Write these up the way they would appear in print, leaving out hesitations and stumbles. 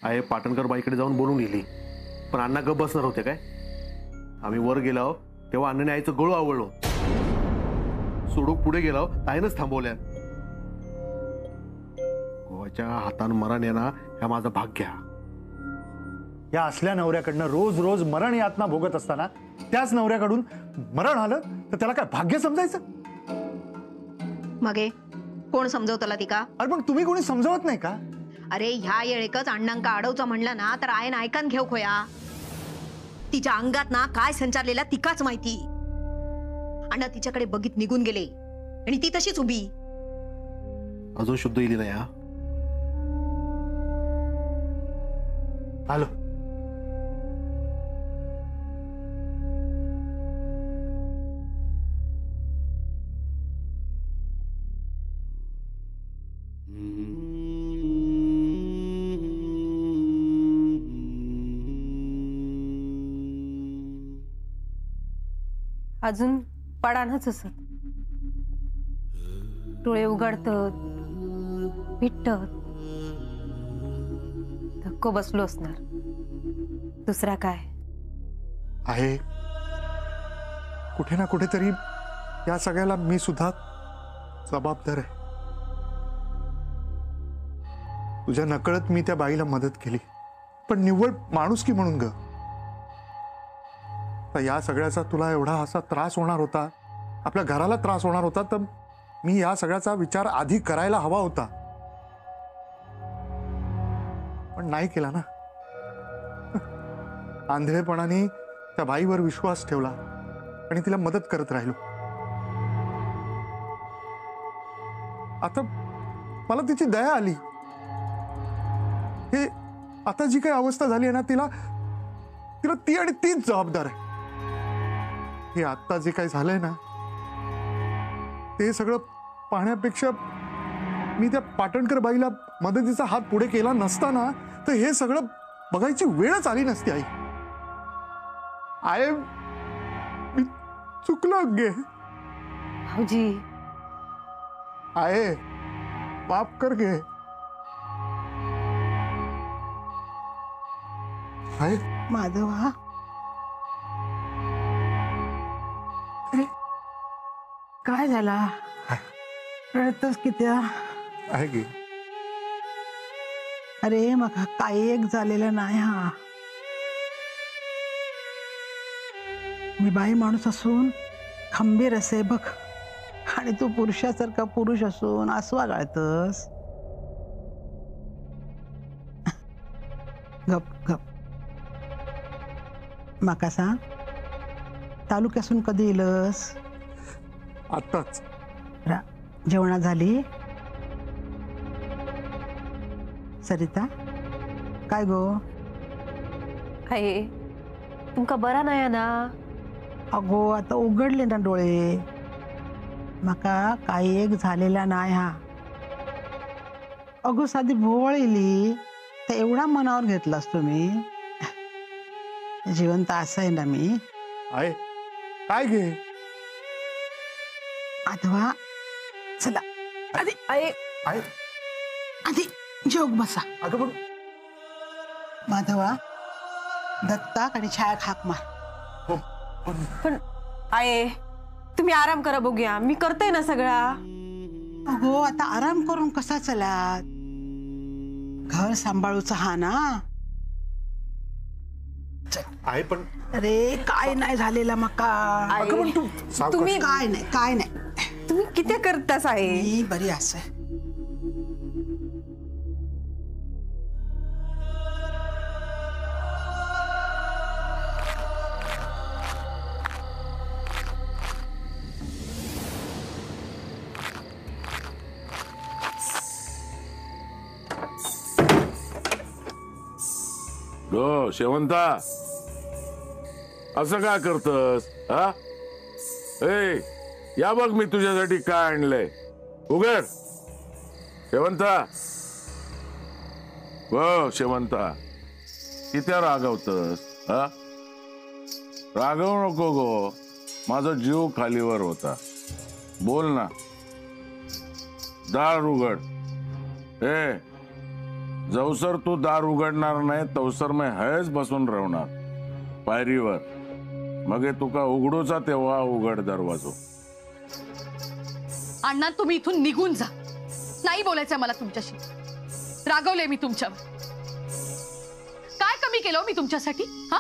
आहे पाटणकर बाईकडे जाऊन बोलून गेली, पण अण्णा गप बसणार होते काय? आम्ही वर गेलो तेव्हा अण्णाने आईचं गळू आवळलो. सोडूक पुढे गेलो आईनच थांबवल्या. गोवाच्या हातान मरण येणं ह्या माझं भाग्य. या असल्या नवऱ्याकडनं रोज रोज मरण यातना भोगत असताना त्याच नवऱ्याकडून मरण आलं तर त्याला काय भाग्य समजायचं? मगे कोण समजवतला ती का? अरे पण तुम्ही कोणी समजवत नाही का? अरे ह्या येळेकच अण्णांका अडवचं म्हणलं ना तर आयन ऐकन घेऊ खोया. तिच्या अंगात ना काय संचारलेला तिकाच माहिती. अण्णा तिच्याकडे बघित निघून गेले आणि ती तशीच उभी. अजून शुद्ध येईल नाही. हा आलो. अजून पडानच असत. डोळे उघडतात, पिटतात, धक्को बसलो असणार. दुसरा काय आहे? कुठे ना कुठेतरी या सगळ्याला मी सुद्धा जबाबदार आहे. तुझ्या नकळत मी त्या बाईला मदत केली, पण निव्वळ माणुसकी म्हणून ग. या सगळ्याचा तुला एवढा असा त्रास होणार होता, आपल्या घराला त्रास होणार होता, तर मी या सगळ्याचा विचार आधी करायला हवा होता, पण नाही केला ना. आंधळेपणाने त्या बाईवर विश्वास ठेवला आणि तिला मदत करत राहिलो. आता मला तिची दया आली. हे आता जी काही अवस्था झाली आहे ना, तिला तिला ती आणि तीच जबाबदार आहे. हे आता जे काही झालंय ना, ते सगळं पाहण्यापेक्षा मी त्या पाटणकर बाईला मदतीचा हात पुढे केला नसता ना, तर हे सगळं बघायची वेळच आली नसती. आई मी चुकलो गे. भाऊजी आहे माफ कर गे. आहे माधवा, अरे काय झाला? रडतोस किती? आहे गे. अरे मग काही एक झालेलं नाही. हा मी बाई माणूस असून खंबीर असे बघ, आणि तू पुरुषासारखा पुरुष असून आसवा गाळतस. गप गप. माका सांग, तालुक्यासून कधी येलस? आताच. जेवणा झाली? सरिता काय गो? आहे तुमका बरा नाही ना? अगो आता उघडले ना डोळे. माका काही एक झालेला नाही. हा अगो साधी भोवळ येली तर एवढा मनावर घेतलास तुम्ही. जिवंत असं आहे ना मी. आहे काय गे? आधवा चला आधी आहे आधी जेवक बसा. अगं पण माधवा, दत्ता आणि छाया हाक मार. हो, पण आहे तुम्ही आराम करा, बघूया मी करते ना सगळा. अगो आता आराम करून कसा चलात? घर सांभाळूचा हा ना. आहे पण अरे काय नाही झालेला मका. अगं पण तू तुम्ही काय नाही काय नाही. तुम्ही किती करतास आहे? मी बरी असं. गो शेवंता, असं का करतस? हा ए, या बघ मी तुझ्यासाठी काय आणलंय. उघड शेवंता. हो शेवंता, किती रागवतस? हा रागवू नको गो, माझा जीव खालीवर होता. बोल ना. दार उघड. ए जवसर तू दार उघडणार नाही तवसर मी हयच बसून राहणार पायरीवर. मग तुका उघडूचा तेव्हा उघड दरवाजो. अण्णा तुम्ही इथून निघून जा. नाही बोलायचंय मला तुमच्याशी. रागवले मी तुमच्यावर. काय कमी केलं मी तुमच्यासाठी? हा,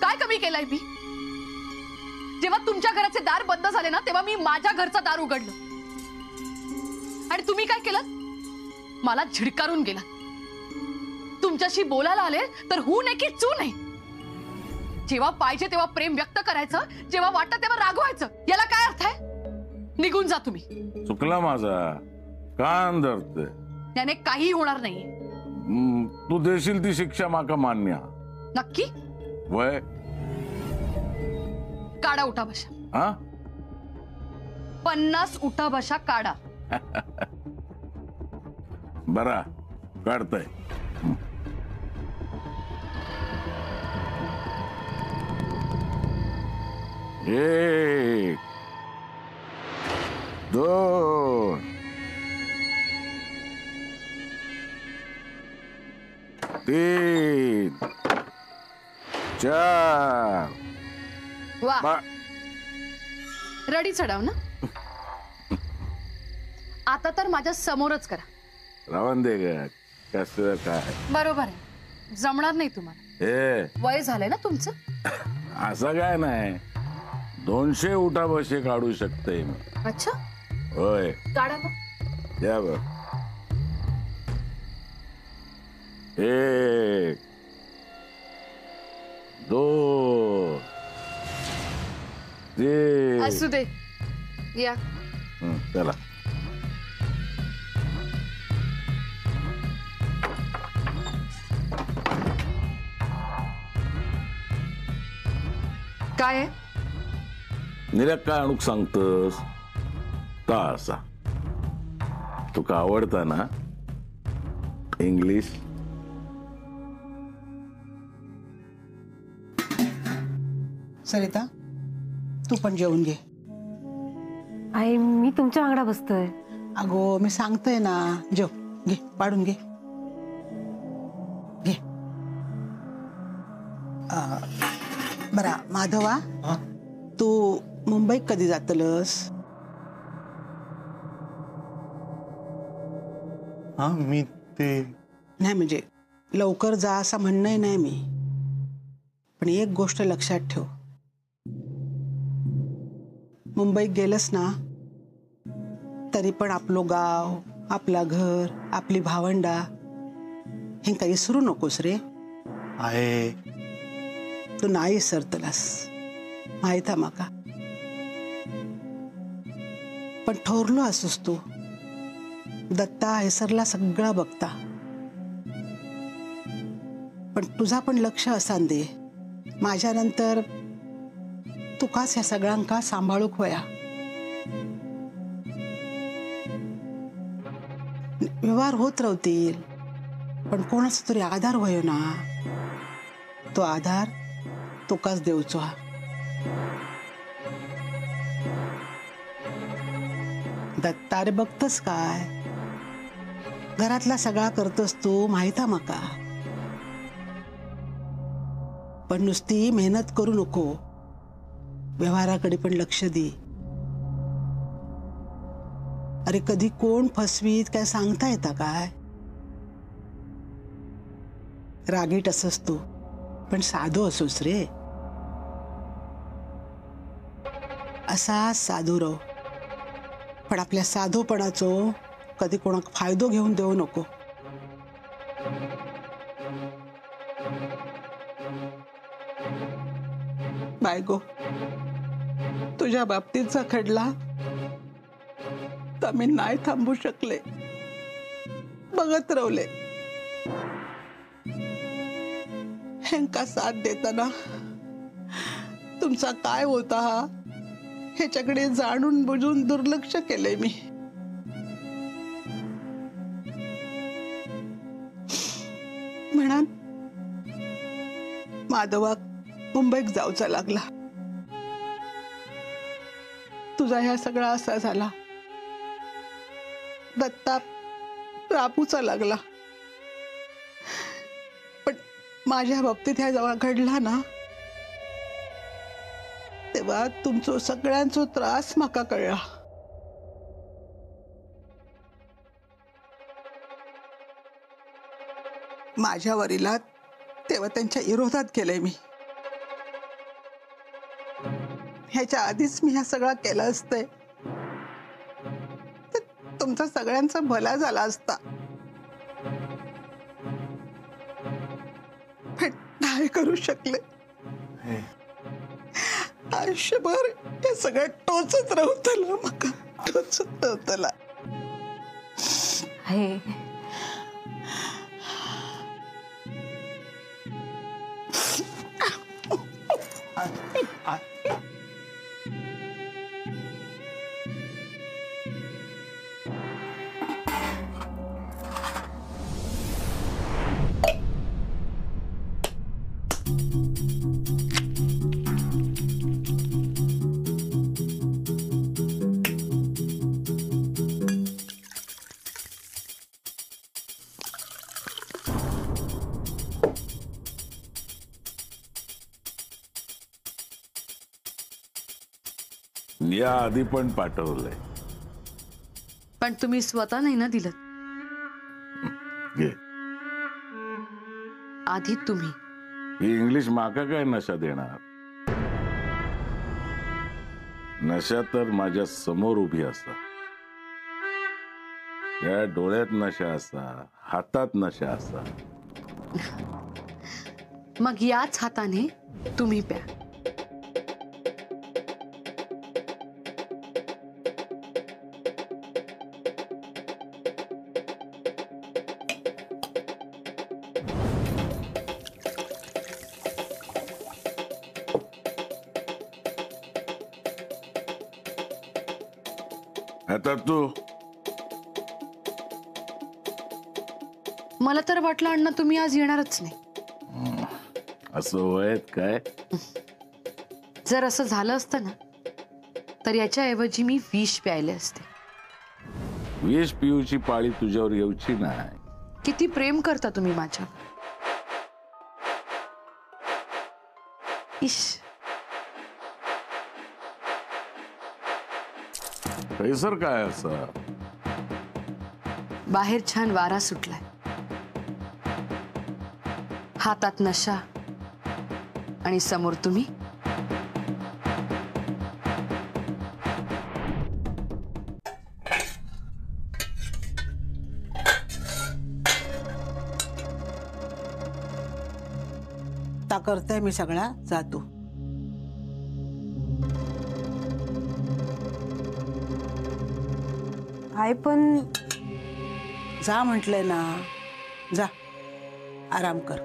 काय कमी केलंय मी? जेव्हा तुमच्या घराचे दार बंद झाले ना तेव्हा मी माझ्या घरचं दार उघडलं आणि तुम्ही काय केलं? मला झिडकारून गेला. तुमच्याशी बोलायला आले तर हू नाही की चू नाही. जेव्हा पाहिजे तेव्हा प्रेम व्यक्त करायचं, जेव्हा वाटतं तेव्हा रागवायचं. याला काय अर्थ आहे? निघून जा तुम्ही. चुकला माझा. कान धरते. त्याने काही होणार नाही. तू देशील ती शिक्षा माका मान्य. नक्की? वय काढा उठा बशा. हा 50 उठा बशा काढा. बरा काढताय. एक, दोन, तीन, चार. वा, रडी चढाव ना. आता तर माझ्या समोरच करा. रावण दे ग. कसं काय? बरोबर आहे. जमणार नाही तुम्हाला. वय झालंय ना तुमचं. असं काय नाही. 200 उठा बसे काढू शकते मी. अच्छा, होय. काढा मग. द्या बघ. एक, दोन, तीन. असू दे. या. चला. काय आहे? निऱ्या काय आणूक सांगतस? ता असा तुका आवडता ना इंग्लिश? सरिता, तू पण जेवून घे. आई मी तुमच्या वांगडा बसतोय. अगो मी सांगतोय ना, जेव घे, पाडून घे. घे. बरा माधवा, तू मुंबईत कधी जातलस? हा मी ते नाही म्हणजे लवकर जा असं म्हणणं नाही मी, पण एक गोष्ट लक्षात ठेव. मुंबईत गेलस ना तरी पण आपलं गाव, आपला घर, आपली भावंडा हे काही विसरू नकोस रे. आहे. तू नाही विसरतलास माहित आहे माका. पण ठरलो असोस तू. दत्ता हैसरला सगळा बघता, पण तुझा पण लक्ष असान दे. माझ्यानंतर तुकाच ह्या सगळ्यांका सांभाळूक होया. व्यवहार होत राहतील, पण कोणाचा तरी आधार होयो ना. तो आधार तुकाच देऊचो हा. दत्ता रे बघतस काय, घरातला सगळा करतोस तू माहित आहे माका. पण नुसती मेहनत करू नको, व्यवहाराकडे पण लक्ष दे. अरे कधी कोण फसवीत काय सांगता येता काय. रागीट असस तू, पण साधू असोस रे. असा साधू रहो, पण आपल्या साधूपणाचो कधी कोणाक फायदो घेऊन देऊ नको. बायगो, तुझ्या बाबतीतचा खडला तर मी नाही थांबू शकले. बघत रावले. हेंका साथ देताना तुमचा काय होता हा ह्याच्याकडे जाणून बुजून दुर्लक्ष केलंय मी. म्हणा माधवा मुंबईत जाऊचा लागला. तुझा ह्या सगळा असा झाला. दत्ता राबूचा लागला. माझ्या बाबतीत ह्या जेव्हा घडला ना तेव्हा तुमचो सगळ्यांचो त्रास म्हाका कळला. माझ्या वडिलात तेव्हा त्यांच्या विरोधात गेले मी. ह्याच्या आधीच मी ह्या सगळा केला असते तर तुमचा सगळ्यांचा भला झाला असता. पण नाही करू शकले. आयुष्यभर हे सगळं टोचत राहतला मका, टोचत राहतला. आहे या आधी पण पाठवलंय. पण तुम्ही स्वतः नाही ना दिलं, घे. आधी तुम्ही. ही इंग्लिश माका काय नशा देणार? नशा तर माझ्या समोर उभी असा. या डोळ्यात नशा असा, हातात नशा असा. मग याच हाताने तुम्ही प्या. आता तू. मला तर वाटलं अण्णा तुम्ही आज येणारच नाही. असं वयत काय? जर असं झालं असतं ना तर याच्याऐवजी मी विष प्यायले असते. विष पिऊची पाळी तुझ्यावर येऊची नाही. किती प्रेम करता तुम्ही माझ्यावर. इश. पैसर काय असं? बाहेर छान वारा सुटलाय, हातात नशा आणि समोर तुम्ही. ता करताय मी सगळा जातो. आई पण जा म्हटलंय ना, जा आराम कर.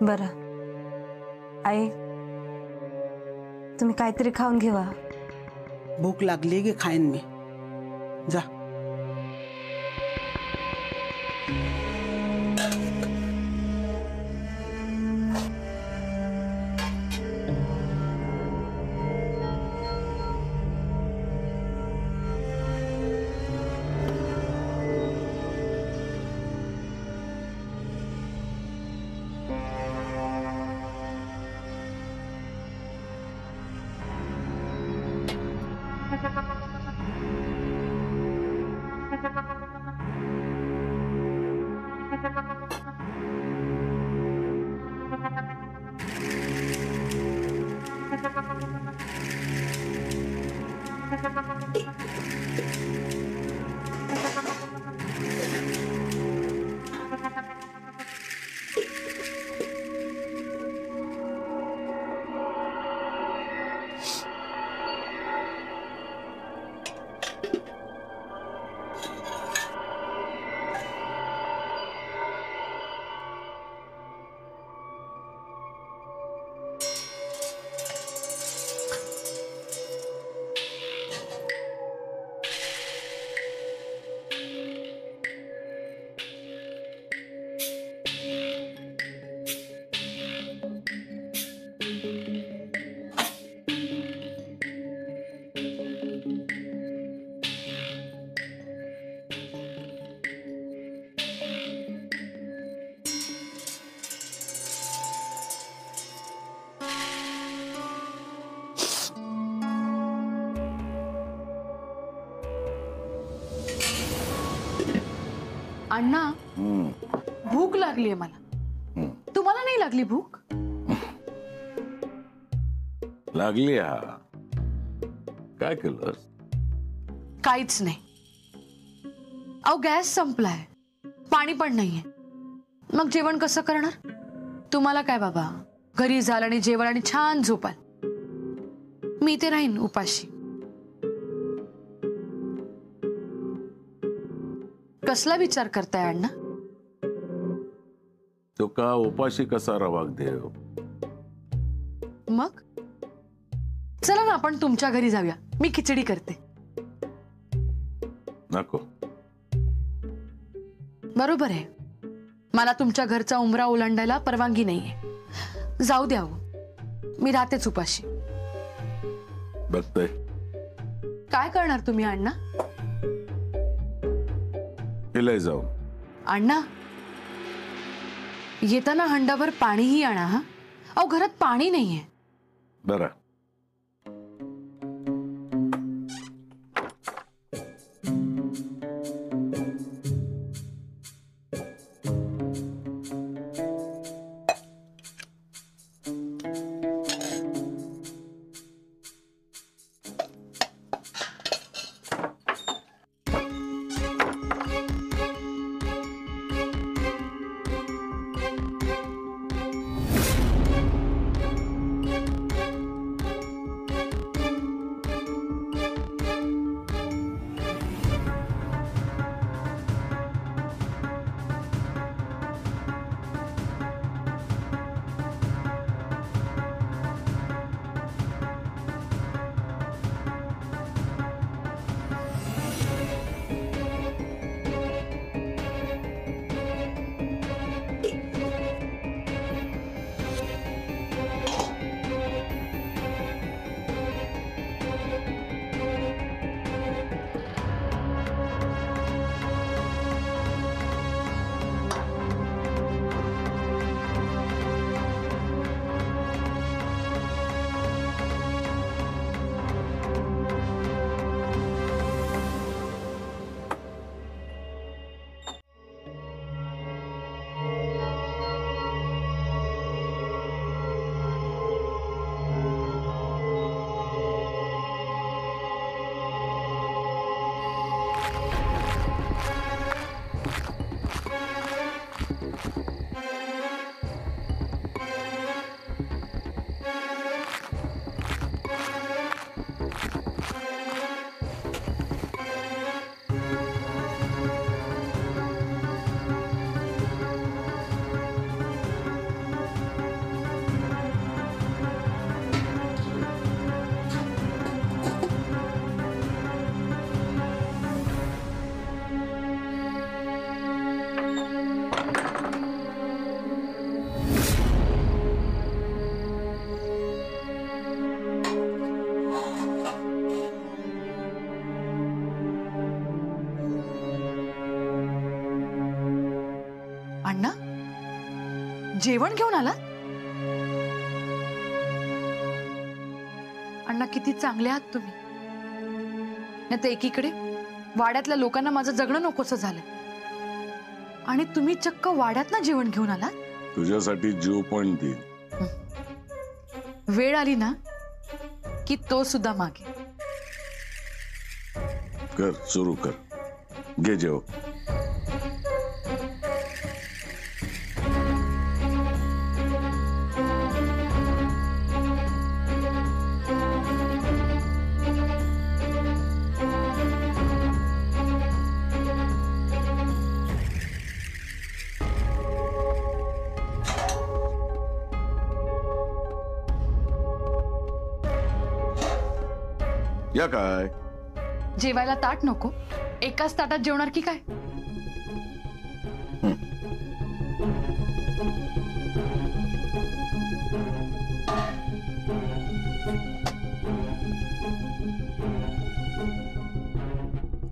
बरं आई, तुम्ही काहीतरी खाऊन घेवा. भूक लागली की खाईन मी. जा. अण्णा हम्म, भूक लागलीये मला. हम्म. तुम्हाला नाही लागली भूक? लागली हा. काय केलं? काहीच नाही. अहो गॅस संपलाय, पाणी पण नाहीये. मग जेवण कसं करणार? तुम्हाला काय बाबा, घरी झालं आणि जेवण आणि छान झोपाल. मी इथे राहीन उपाशी. कसला विचार करताय अण्णा? तो का उपाशी कसा रवाग देव? मग चला ना आपण तुमच्या घरी जाऊया, मी खिचडी करते. नको. बरोबर आहे, मला तुमच्या घरचा उंबरा ओलांडायला परवानगी नाहीये. जाऊ द्या हो, मी राहतेच उपाशी. बघतोय. काय करणार तुम्ही अण्णा? केलंय जाऊन. अण्णा येताना हंडाभर पाणीही आणा हा. अहो घरात पाणी नाहीये. बरं. अण्णा जेवण घेऊन आला? अण्णा किती चांगले आहात तुम्ही. नाही तर एकीकडे वाड्यातल्या लोकांना माझं जगणं नकोसं झालं आणि तुम्ही चक्क वाड्यात जेवण घेऊन आला. तुझ्यासाठी जीव पण देईन. वेळ आली ना की तो सुद्धा मागे. कर, सुरू कर. घे जेव. या काय? जेवायला ताट नको? एकाच ताटात जेवणार की काय?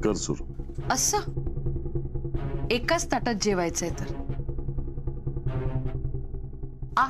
कर सुरू. असं एकाच ताटात जेवायचंय तर आ